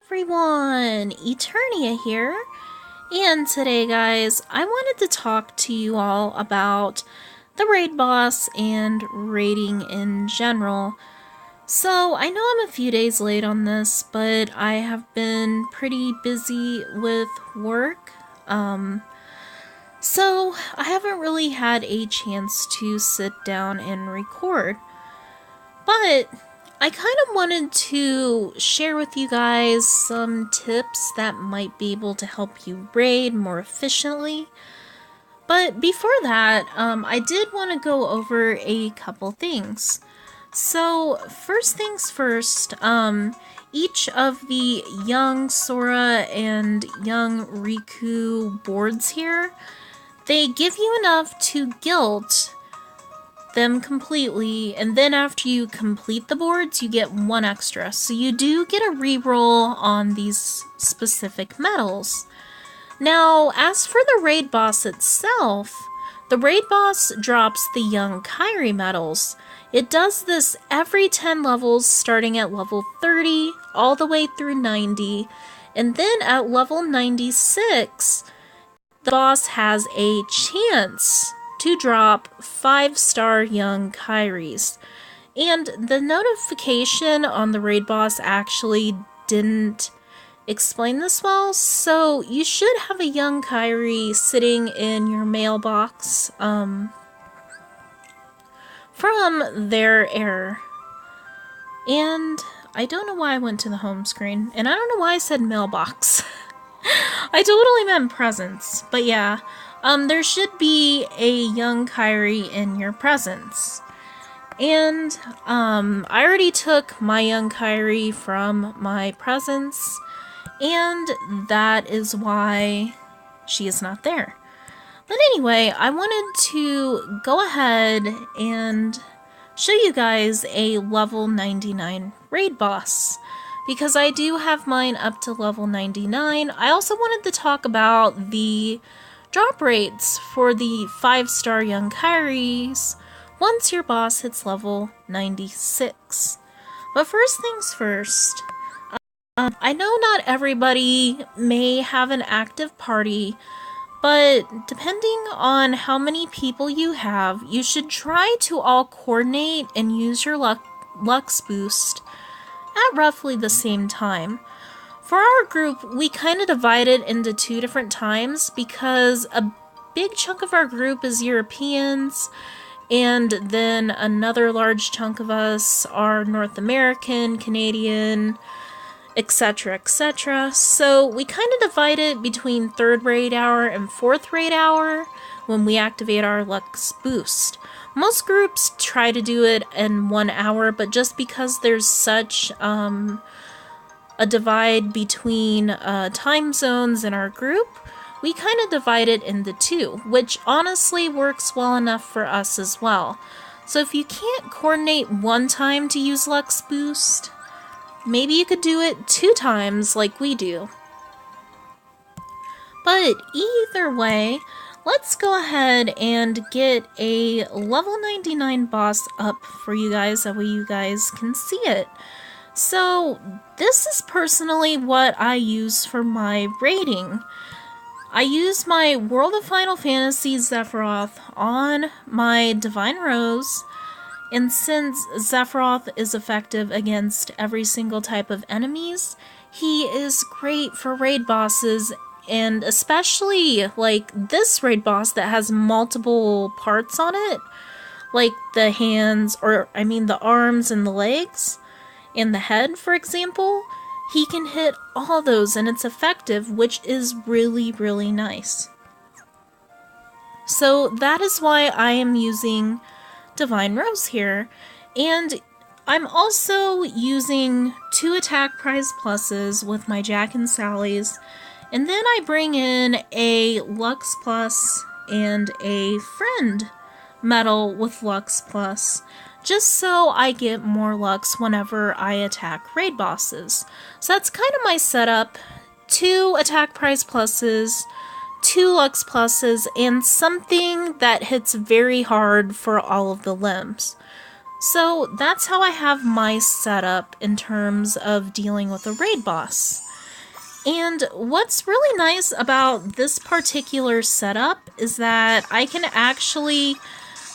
Everyone, Eternia here, and today guys, I wanted to talk to you all about the raid boss and raiding in general. So, I know I'm a few days late on this, but I have been pretty busy with work, so I haven't really had a chance to sit down and record. But I kind of wanted to share with you guys some tips that might be able to help you raid more efficiently. But before that, I did want to go over a couple things. So, first things first, each of the Young Sora and Young Riku boards here, they give you enough to guilt them completely, and then after you complete the boards, you get one extra. So you do get a reroll on these specific medals. Now, as for the raid boss itself, the raid boss drops the Young Kairis medals. It does this every 10 levels, starting at level 30, all the way through 90, and then at level 96, the boss has a chance to drop 5-star Young Kairis. And the notification on the raid boss actually didn't explain this well, so you should have a Young Kairi sitting in your mailbox from their error. And I don't know why I went to the home screen, and I don't know why I said mailbox. I totally meant presents, but yeah. There should be a Young Kairi in your presence. And, I already took my Young Kairi from my presence, and that is why she is not there. But anyway, I wanted to go ahead and show you guys a level 99 raid boss, because I do have mine up to level 99. I also wanted to talk about the drop rates for the 5-star Young Kairis once your boss hits level 96. But first things first, I know not everybody may have an active party, but depending on how many people you have, you should try to all coordinate and use your Lux boost at roughly the same time. For our group, we kind of divided into two different times because a big chunk of our group is Europeans, and then another large chunk of us are North American, Canadian, etc., etc. So we kind of divide it between 3rd raid hour and 4th raid hour when we activate our Lux boost. Most groups try to do it in 1 hour, but just because there's such a divide between time zones in our group, we kind of divide it into 2, which honestly works well enough for us as well. So if you can't coordinate 1 time to use Lux boost, maybe you could do it 2 times like we do. But either way, let's go ahead and get a level 99 boss up for you guys, that way you guys can see it. So, this is personally what I use for my raiding. I use my World of Final Fantasy Sephiroth on my Divine Rose, and since Sephiroth is effective against every single type of enemies, he is great for raid bosses, and especially like this raid boss that has multiple parts on it, like the hands, or I mean the arms and the legs. In the head, for example, he can hit all those and it's effective, which is really, really nice. So that is why I am using Divine Rose here, and I'm also using 2 attack prize pluses with my Jack and Sally's, and then I bring in a Lux Plus and a Friend medal with Lux Plus, just so I get more Lux whenever I attack raid bosses. So that's kind of my setup: 2 attack prize pluses, 2 Lux pluses, and something that hits very hard for all of the limbs. So that's how I have my setup in terms of dealing with a raid boss. And what's really nice about this particular setup is that I can actually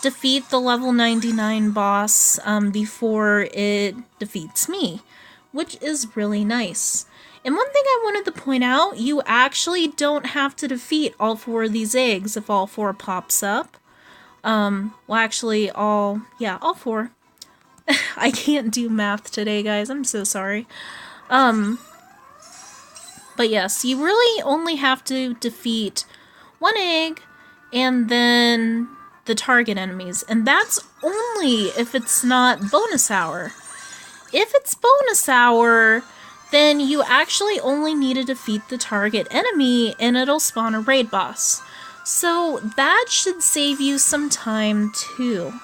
defeat the level 99 boss before it defeats me, which is really nice. And one thing I wanted to point out, you actually don't have to defeat all 4 of these eggs if all 4 pops up. Well, actually, all 4. I can't do math today, guys. I'm so sorry. But yes, you really only have to defeat 1 egg and then the target enemies. And that's only if it's not bonus hour. If it's bonus hour, then you actually only need to defeat the target enemy and it'll spawn a raid boss. So that should save you some time too.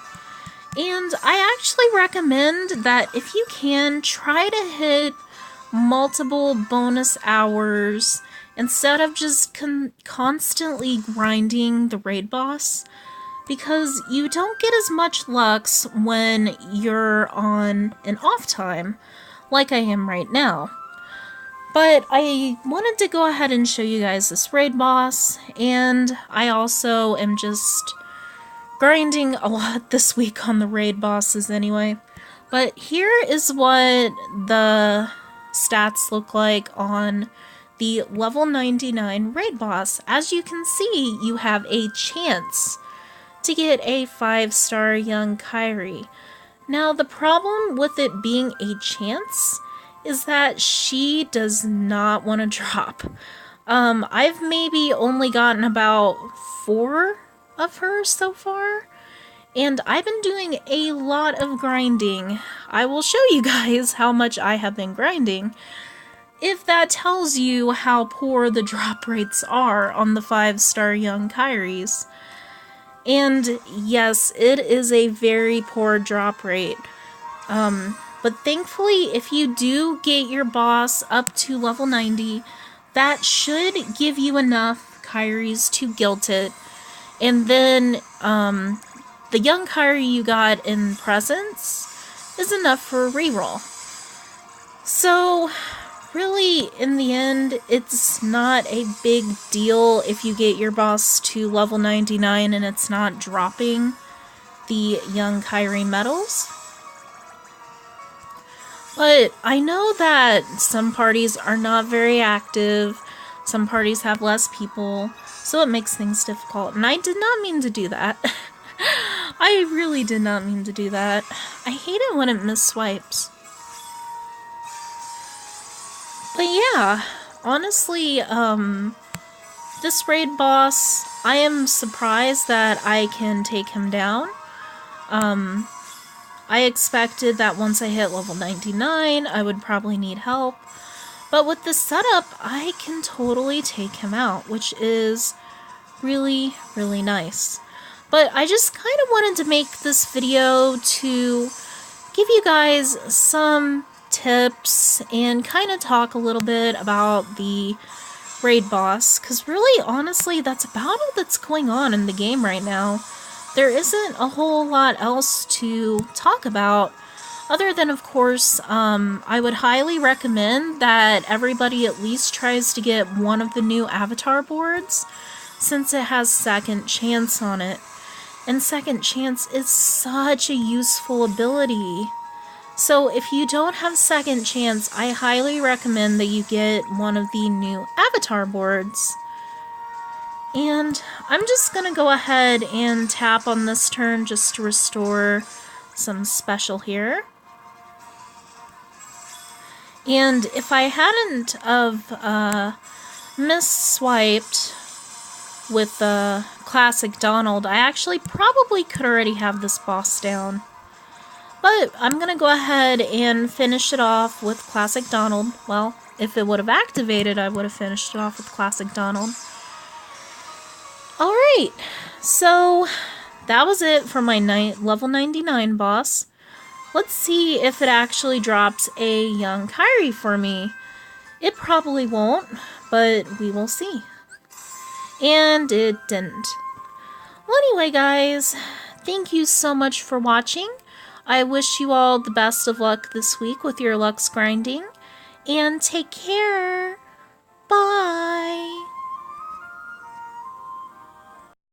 And I actually recommend that if you can, try to hit multiple bonus hours instead of just constantly grinding the raid boss, because you don't get as much lux when you're on an off time like I am right now. But I wanted to go ahead and show you guys this raid boss, and I also am just grinding a lot this week on the raid bosses anyway. But here is what the stats look like on the level 99 raid boss. As you can see, you have a chance to get a 5-star Young Kairi. Now, the problem with it being a chance is that she does not want to drop. I've maybe only gotten about 4 of her so far, and I've been doing a lot of grinding. I will show you guys how much I have been grinding, if that tells you how poor the drop rates are on the 5-star Young Kairis. And yes, it is a very poor drop rate. But thankfully, if you do get your boss up to level 90, that should give you enough Kairis to guilt it. And then, the Young Kairi you got in Presence is enough for a reroll. So, really, in the end, it's not a big deal if you get your boss to level 99 and it's not dropping the Young Kairi medals. But I know that some parties are not very active, some parties have less people, so it makes things difficult. And I did not mean to do that. I really did not mean to do that. I hate it when it misswipes. But yeah, honestly, this raid boss, I am surprised that I can take him down. I expected that once I hit level 99, I would probably need help. But with this setup, I can totally take him out, which is really, really nice. But I just kind of wanted to make this video to give you guys some tips and kind of talk a little bit about the raid boss, because really, honestly, that's about all that's going on in the game right now. There isn't a whole lot else to talk about, other than, of course, I would highly recommend that everybody at least tries to get one of the new avatar boards, since it has Second Chance on it. And Second Chance is such a useful ability. So if you don't have Second Chance, I highly recommend that you get one of the new avatar boards. And I'm just gonna go ahead and tap on this turn just to restore some special here. And if I hadn't of misswiped with the classic Donald, I actually probably could already have this boss down. But I'm gonna go ahead and finish it off with classic Donald. Well, if it would have activated, I would have finished it off with classic Donald. Alright, so that was it for my level 99 boss. Let's see if it actually drops a Young Kairi for me. It probably won't, but we will see. And it didn't. Well, anyway, guys, thank you so much for watching. I wish you all the best of luck this week with your Lux grinding, and take care! Bye!